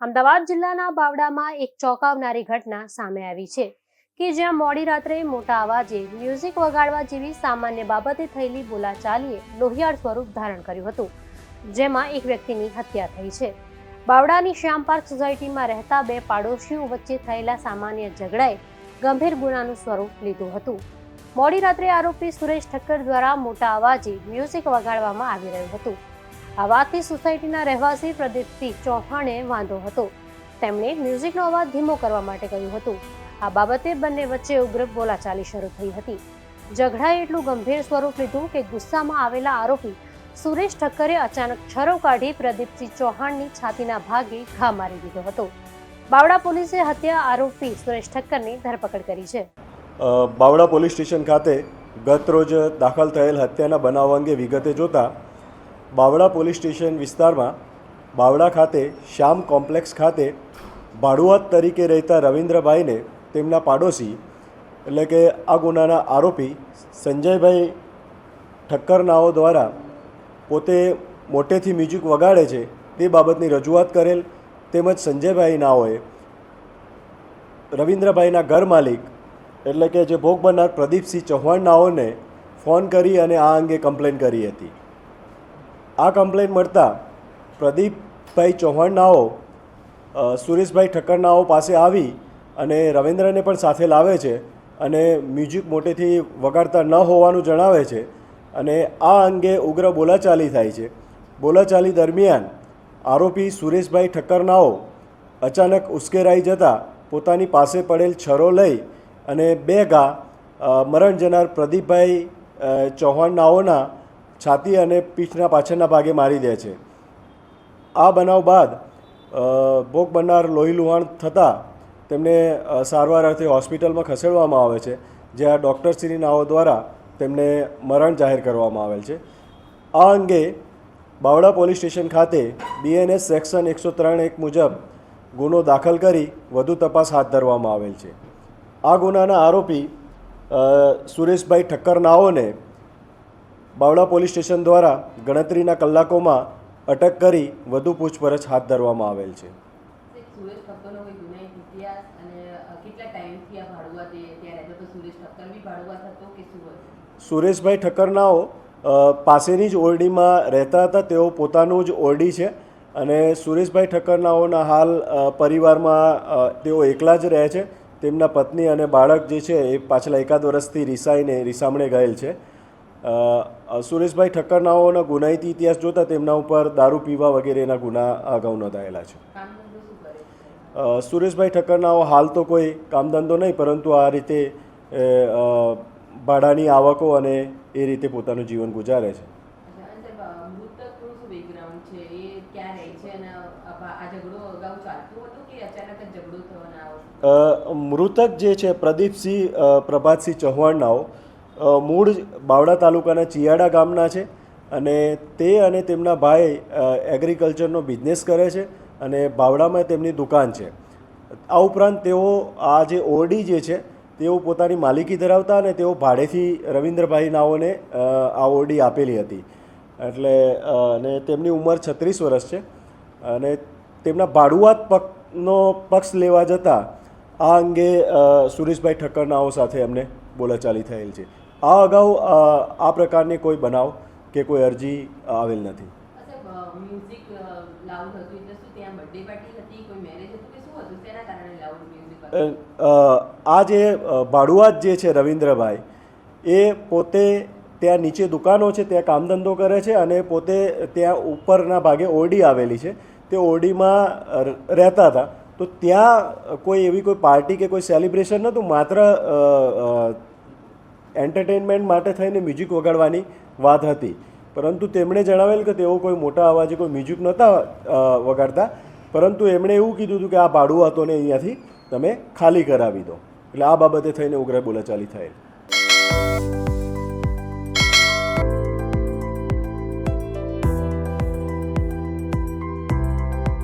અમદાવાદ જિલ્લાના બાવડામાં એક ચોંકાવનારી ઘટના સામે આવી છે કે જ્યાં મોડી રાત્રે મોટા અવાજે મ્યુઝિક વગાડવા જેવી સામાન્ય બાબતે થયેલી બોલાચાલીએ લોહિયાળ સ્વરૂપ ધારણ કર્યું હતું, જેમાં એક વ્યક્તિની હત્યા થઈ છે। બાવડાની શ્યામ પાર્ક સોસાયટીમાં રહેતા બે પાડોશીઓ વચ્ચે થયેલા સામાન્ય ઝઘડાએ ગંભીર ગુનાનું સ્વરૂપ લીધું હતું। મોડી રાત્રે આરોપી સુરેશ ઠક્કર દ્વારા મોટા અવાજે મ્યુઝિક વગાડવામાં આવી રહ્યું હતું। આ વાતથી સોસાયટીના રહેવાસી પ્રદીપસિંહ ચૌહાણે વાંધો હતો। તેમણે મ્યુઝિકનો અવાજ ધીમો કરવા માટે કહ્યું હતું। આ બાબતે બંને વચ્ચે ઉગ્ર બોલાચાલી શરૂ થઈ હતી। ઝઘડાએ એટલું ગંભીર સ્વરૂપ લીધું કે ગુસ્સામાં આવેલા આરોપી સુરેશ ઠક્કરે અચાનક છરો કાઢી પ્રદીપસિંહ ચૌહાણની છાતીના ભાગે ઘા મારી દીધો હતો। બાવડા પોલીસે હત્યા આરોપી સુરેશ ઠક્કરની ધરપકડ કરી છે। બાવડા પોલીસ સ્ટેશન ખાતે ગત રોજ દાખલ થયેલ હત્યાના બનાવ અંગે વિગતે જોતા બાવડા પોલીસ સ્ટેશન વિસ્તારમાં બાવડા ખાતે શ્યામ કોમ્પ્લેક્સ ખાતે ભાડુઆત તરીકે રહેતા રવિન્દ્રભાઈને તેમના પાડોશી એટલે કે આ ગુનાના આરોપી સંજયભાઈ ઠક્કરનાઓ દ્વારા પોતે મોટેથી મ્યુઝિક વગાડે છે તે બાબતની રજૂઆત કરેલ, તેમજ સંજયભાઈ નાઓએ રવિન્દ્રભાઈના ઘર માલિક એટલે કે જે ભોગ બનનાર પ્રદીપસિંહ ચૌહાણ નાઓને ફોન કરી અને આ અંગે કમ્પ્લેન કરી હતી। આ કમ્પ્લેન મળતા પ્રદીપભાઈ ચૌહાણ નાઓ સુરેશભાઈ ઠક્કર નાઓ પાસે આવી અને રવિન્દ્રને પણ સાથે લાવે છે અને મ્યુઝિક મોટેથી વગાડતા ન હોવાનું જણાવે છે અને આ અંગે ઉગ્ર બોલાચાલી થાય છે। બોલાચાલી દરમિયાન આરોપી સુરેશભાઈ ઠક્કર નાઓ અચાનક ઉશ્કેરાઈ જતાં પોતાની પાસે પડેલ છરો લઈ અને બે ઘા મરણ જનાર પ્રદીપભાઈ ચૌહાણ નાઓના છાતી અને પીઠના પાછળના ભાગે મારી દે છે। આ બનાવ બાદ ભોગ બનનાર લોહી લુહાણ થતાં તેમને સારવાર અર્થે હોસ્પિટલમાં ખસેડવામાં આવે છે, જ્યાં ડૉક્ટરશ્રી નાઓ દ્વારા તેમને મરણ જાહેર કરવામાં આવેલ છે। આ અંગે બાવડા પોલીસ સ્ટેશન ખાતે BNS સેક્શન 103(1) મુજબ ગુનો દાખલ કરી વધુ તપાસ હાથ ધરવામાં આવેલ છે। આ ગુનાના આરોપી સુરેશભાઈ ઠક્કર નાઓને બાવડા પોલીસ સ્ટેશન દ્વારા ગણતરીના કલાકોમાં અટક કરી વધુ પૂછપરછ હાથ ધરવામાં આવેલ છે। સુરેશભાઈ ઠક્કર નાઓ પાસેની જ ઓરડીમાં રહેતા હતા। તેઓ પોતાનું જ ઓરડી છે અને સુરેશભાઈ ઠક્કર નાઓના હાલ પરિવારમાં તેઓ એકલા જ રહે છે। તેમના પત્ની અને બાળક જે છે એ પાછલા એકાદ વર્ષથી રીસામણે ગયેલ છે। સુરેશભાઈ ઠક્કર નાઓના ગુનાહિતી ઇતિહાસ જોતાં તેમના ઉપર દારૂ પીવા વગેરેના ગુના અગાઉ નોંધાયેલા છે। સુરેશભાઈ ઠક્કર નાઓ હાલ તો કોઈ કામધંધો નહીં, પરંતુ આ રીતે ભાડાની આવકો અને એ રીતે પોતાનું જીવન ગુજારે છે। મૃતક જે છે પ્રદીપસિંહ પ્રભાતસિંહ ચૌહાણ નાઓ મૂળ બાવડા તાલુકાના ચિયાડા ગામના છે અને તે અને તેમના ભાઈ એગ્રીકલ્ચરનો બિઝનેસ કરે છે અને બાવડામાં તેમની દુકાન છે। આ ઉપરાંત તેઓ આ જે ઓરડી જે છે તેઓ પોતાની માલિકી ધરાવતા અને તેઓ ભાડેથી રવિન્દ્રભાઈ નાઓને આ ઓરડી આપેલી હતી। એટલે અને તેમની ઉંમર 36 વર્ષ છે અને તેમના ભાડુઆત પક્ષ લેવા જતાં આ અંગે સુરેશભાઈ ઠક્કર નાઓ સાથે અમને બોલાચાલી થયેલ છે। આ અગાઉ આ પ્રકારની કોઈ બનાવ કે કોઈ અરજી આવેલ નથી। આ જે ભાડુઆત જે છે રવિન્દ્રભાઈ એ પોતે ત્યાં નીચે દુકાનો છે, ત્યાં કામધંધો કરે છે અને પોતે ત્યાં ઉપરના ભાગે ઓરડી આવેલી છે, તે ઓરડીમાં રહેતા હતા। તો ત્યાં કોઈ એવી કોઈ પાર્ટી કે કોઈ સેલિબ્રેશન નહોતું, માત્ર એન્ટરટેનમેન્ટ માટે થઈને મ્યુઝિક વગાડવાની વાત હતી। પરંતુ તેમણે જણાવેલ કે તેઓ કોઈ મોટા અવાજે કોઈ મ્યુઝિક નહોતા વગાડતા, પરંતુ એમણે એવું કીધું હતું કે આ ભાડુઆતોને અહીંયાથી તમે ખાલી કરાવી દો। એટલે આ બાબતે થઈને ઉગ્ર બોલાચાલી થયેલ।